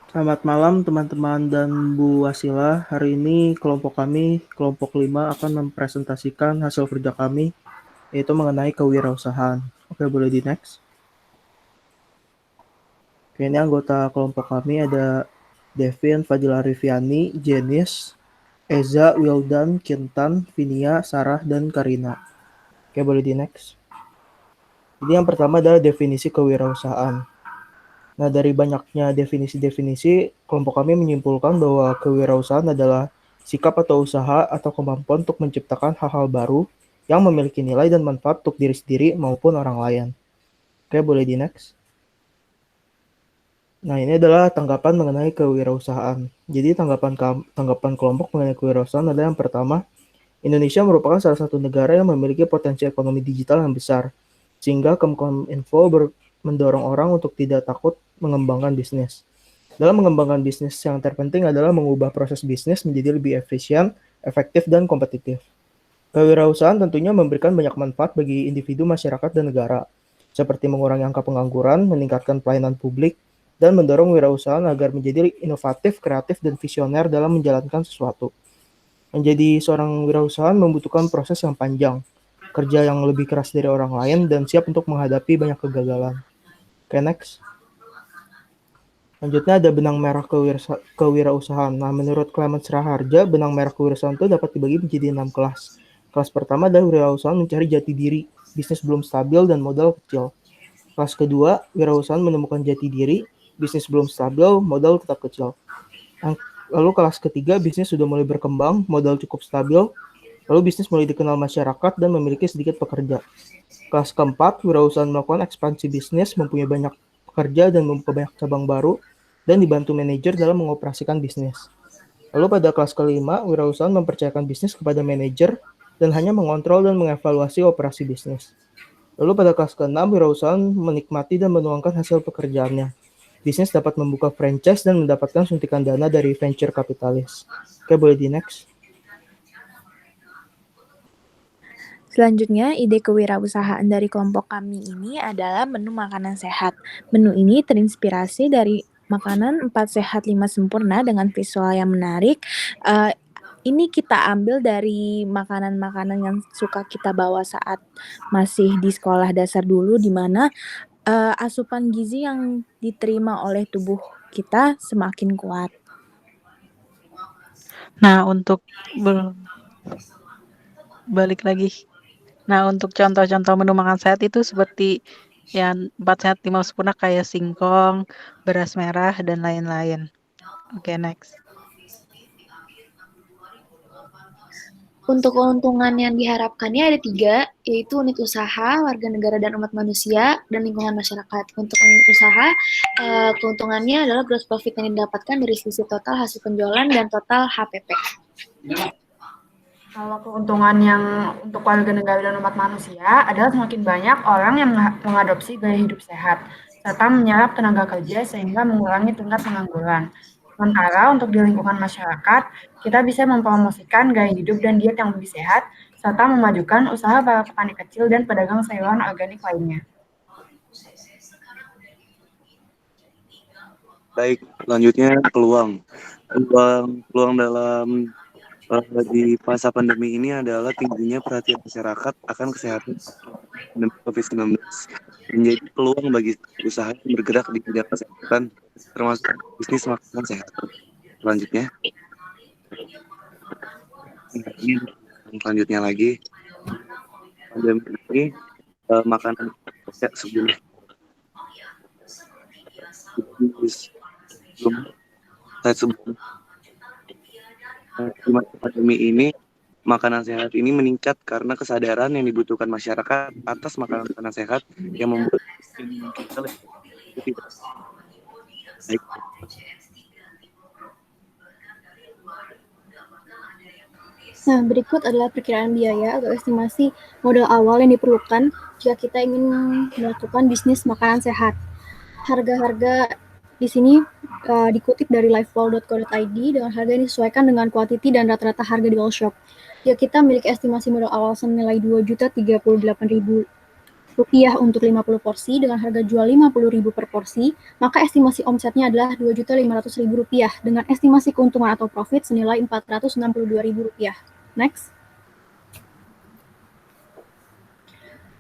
Selamat malam teman-teman dan Bu Wasila. Hari ini kelompok kami, kelompok 5 akan mempresentasikan hasil kerja kami, yaitu mengenai kewirausahaan. Oke, boleh di next. Oke, ini anggota kelompok kami ada Devin, Fadila Riviani, Jenis, Eza, Wildan, Kintan, Vinia, Sarah, dan Karina. Oke, boleh di next. Jadi yang pertama adalah definisi kewirausahaan. Nah, dari banyaknya definisi-definisi, kelompok kami menyimpulkan bahwa kewirausahaan adalah sikap atau usaha atau kemampuan untuk menciptakan hal-hal baru yang memiliki nilai dan manfaat untuk diri sendiri maupun orang lain. Oke, boleh di next. Nah, ini adalah tanggapan mengenai kewirausahaan. Jadi, tanggapan kelompok mengenai kewirausahaan adalah yang pertama, Indonesia merupakan salah satu negara yang memiliki potensi ekonomi digital yang besar, sehingga Kemkominfo mendorong orang untuk tidak takut mengembangkan bisnis. Dalam mengembangkan bisnis, yang terpenting adalah mengubah proses bisnis menjadi lebih efisien, efektif, dan kompetitif. Kewirausahaan tentunya memberikan banyak manfaat bagi individu, masyarakat, dan negara, seperti mengurangi angka pengangguran, meningkatkan pelayanan publik, dan mendorong wirausahaan agar menjadi inovatif, kreatif, dan visioner dalam menjalankan sesuatu. Menjadi seorang wirausahaan membutuhkan proses yang panjang, kerja yang lebih keras dari orang lain, dan siap untuk menghadapi banyak kegagalan. Oke, next. Selanjutnya ada benang merah kewirausahaan. Nah, menurut Clement Raharja, benang merah kewirausahaan itu dapat dibagi menjadi 6 kelas. Kelas pertama adalah wirausahaan mencari jati diri, bisnis belum stabil dan modal kecil. Kelas kedua, wirausahaan menemukan jati diri, bisnis belum stabil, modal tetap kecil. Lalu kelas ketiga, bisnis sudah mulai berkembang, modal cukup stabil, lalu bisnis mulai dikenal masyarakat dan memiliki sedikit pekerja. Kelas keempat, wirausahaan melakukan ekspansi bisnis, mempunyai banyak pekerja dan membuka banyak cabang baru, dan dibantu manajer dalam mengoperasikan bisnis. Lalu pada kelas kelima, wirausahaan mempercayakan bisnis kepada manajer dan hanya mengontrol dan mengevaluasi operasi bisnis. Lalu pada kelas keenam, wirausahaan menikmati dan menuangkan hasil pekerjaannya. Bisnis dapat membuka franchise dan mendapatkan suntikan dana dari venture kapitalis. Oke, boleh di next. Selanjutnya, ide kewirausahaan dari kelompok kami ini adalah menu makanan sehat. Menu ini terinspirasi dari makanan 4 sehat 5 sempurna dengan visual yang menarik. Ini kita ambil dari makanan-makanan yang suka kita bawa saat masih di sekolah dasar dulu, di mana asupan gizi yang diterima oleh tubuh kita semakin kuat. Nah, untuk balik lagi. Nah, untuk contoh-contoh menu makan sehat itu seperti yang 4 sehat 5 sempurna kayak singkong, beras merah, dan lain-lain. Oke, next. Untuk keuntungan yang diharapkannya ada 3, yaitu unit usaha, warga negara dan umat manusia, dan lingkungan masyarakat. Untuk unit usaha, keuntungannya adalah gross profit yang didapatkan dari sisi total hasil penjualan dan total HPP. Kalau keuntungan yang untuk warga negara dan umat manusia adalah semakin banyak orang yang mengadopsi gaya hidup sehat, serta menyerap tenaga kerja sehingga mengurangi tingkat pengangguran. Sementara untuk di lingkungan masyarakat, kita bisa mempromosikan gaya hidup dan diet yang lebih sehat, serta memajukan usaha para petani kecil dan pedagang sayuran organik lainnya. Baik, selanjutnya peluang dalam di masa pandemi ini adalah tingginya perhatian masyarakat akan kesehatan pandemi COVID-19 menjadi peluang bagi usaha yang bergerak di bidang kesehatan termasuk bisnis makanan sehat. Selanjutnya lagi pandemi ini makanan sebelum pandemi ini makanan sehat ini meningkat karena kesadaran yang dibutuhkan masyarakat atas makanan sehat yang membuat kita lebih baik. Nah, berikut adalah perkiraan biaya atau estimasi modal awal yang diperlukan jika kita ingin melakukan bisnis makanan sehat. Harga-harga di sini dikutip dari livewall.co.id dengan harga yang disesuaikan dengan quantity dan rata-rata harga di all shop. Jika kita memiliki estimasi modal awal senilai 2.038.000 rupiah untuk 50 porsi dengan harga jual 50.000 per porsi, maka estimasi omsetnya adalah 2.500.000 rupiah dengan estimasi keuntungan atau profit senilai 462.000 rupiah. Next.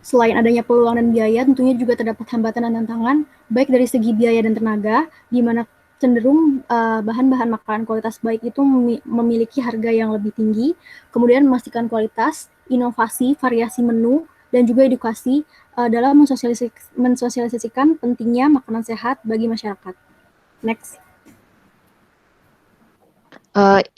Selain adanya peluang dan biaya, tentunya juga terdapat hambatan dan tantangan, baik dari segi biaya dan tenaga, di mana cenderung bahan-bahan makanan kualitas baik itu memiliki harga yang lebih tinggi, kemudian memastikan kualitas, inovasi, variasi menu, dan juga edukasi dalam mensosialisasikan pentingnya makanan sehat bagi masyarakat. Next.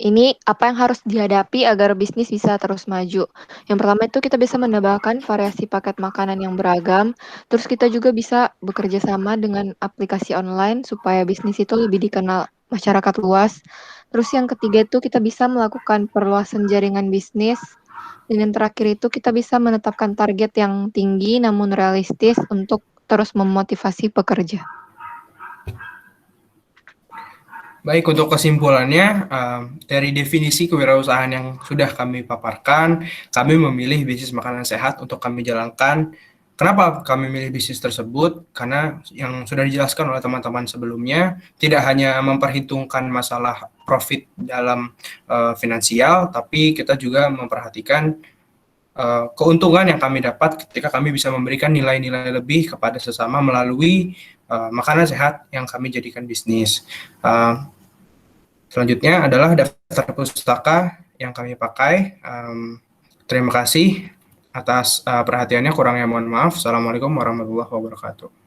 Ini apa yang harus dihadapi agar bisnis bisa terus maju. Yang pertama itu kita bisa menambahkan variasi paket makanan yang beragam, terus kita juga bisa bekerja sama dengan aplikasi online supaya bisnis itu lebih dikenal masyarakat luas. Terus yang ketiga itu kita bisa melakukan perluasan jaringan bisnis. Dan yang terakhir itu kita bisa menetapkan target yang tinggi namun realistis untuk terus memotivasi pekerja. Baik, untuk kesimpulannya, dari definisi kewirausahaan yang sudah kami paparkan, kami memilih bisnis makanan sehat untuk kami jalankan. Kenapa kami memilih bisnis tersebut? Karena yang sudah dijelaskan oleh teman-teman sebelumnya, tidak hanya memperhitungkan masalah profit dalam finansial, tapi kita juga memperhatikan keuntungan yang kami dapat ketika kami bisa memberikan nilai-nilai lebih kepada sesama melalui makanan sehat yang kami jadikan bisnis. Selanjutnya adalah daftar pustaka yang kami pakai. Terima kasih atas perhatiannya, kurangnya mohon maaf. Assalamualaikum warahmatullahi wabarakatuh.